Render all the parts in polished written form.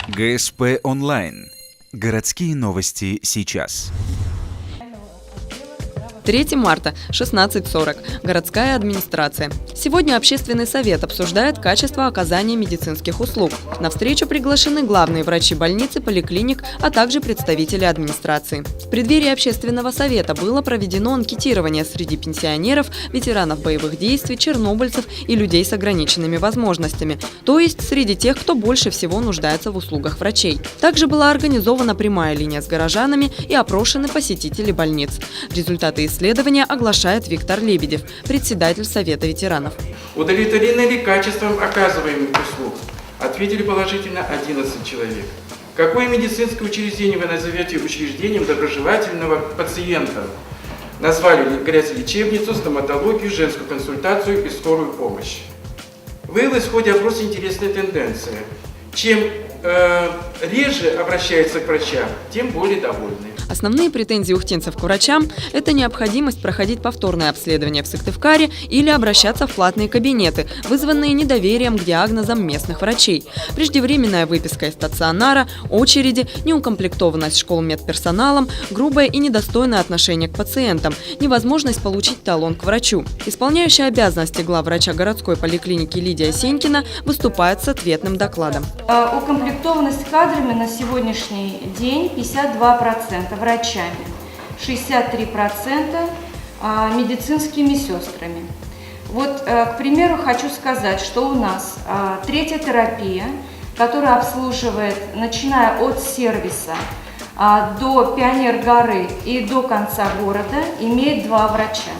ГСП онлайн. Городские новости сейчас. 3 марта, 16:40. Городская администрация. Сегодня Общественный совет обсуждает качество оказания медицинских услуг. На встречу приглашены главные врачи больницы, поликлиник, а также представители администрации. В преддверии Общественного совета было проведено анкетирование среди пенсионеров, ветеранов боевых действий, чернобыльцев и людей с ограниченными возможностями, то есть среди тех, кто больше всего нуждается в услугах врачей. Также была организована прямая линия с горожанами и опрошены посетители больниц. Результаты исследования оглашает Виктор Лебедев, председатель Совета ветеранов. Удовлетворены ли качеством оказываемых услуг? Ответили положительно 11 человек. Какое медицинское учреждение вы назовете учреждением доброжелательного к пациентам? Назвали грязелечебницу, стоматологию, женскую консультацию и скорую помощь. Выявилась в ходе опроса интересная тенденция. Чем реже обращаются к врачам, тем более довольны. Основные претензии ухтинцев к врачам – это необходимость проходить повторное обследование в Сыктывкаре или обращаться в платные кабинеты, вызванные недоверием к диагнозам местных врачей. Преждевременная выписка из стационара, очереди, неукомплектованность школ медперсоналом, грубое и недостойное отношение к пациентам, невозможность получить талон к врачу. Исполняющая обязанности главврача городской поликлиники Лидия Сенькина выступает с ответным докладом. Укомплектованность кадрами на сегодняшний день 52% врачами, 63% медицинскими сестрами. Вот, к примеру, хочу сказать, что у нас третья терапия, которая обслуживает, начиная от сервиса до Пионер горы и до конца города, имеет 2 врача,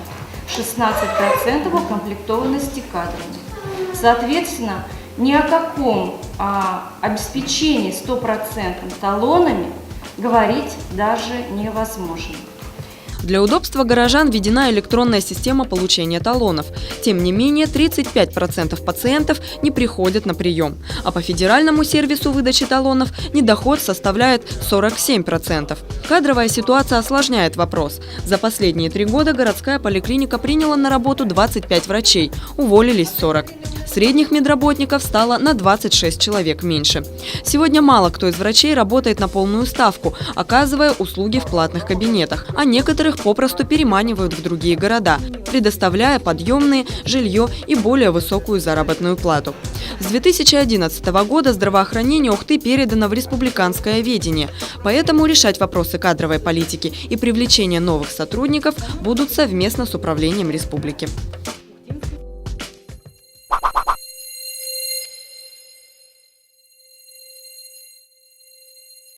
16% укомплектованности кадрами. Соответственно, ни о каком обеспечении 100% талонами говорить даже невозможно. Для удобства горожан введена электронная система получения талонов. Тем не менее, 35% пациентов не приходят на прием. А по федеральному сервису выдачи талонов недоход составляет 47%. Кадровая ситуация осложняет вопрос. За последние 3 года городская поликлиника приняла на работу 25 врачей, уволились 40. Средних медработников стало на 26 человек меньше. Сегодня мало кто из врачей работает на полную ставку, оказывая услуги в платных кабинетах, а некоторых попросту переманивают в другие города, предоставляя подъемные, жилье и более высокую заработную плату. С 2011 года здравоохранение Ухты передано в республиканское ведение, поэтому решать вопросы кадровой политики и привлечения новых сотрудников будут совместно с управлением республики.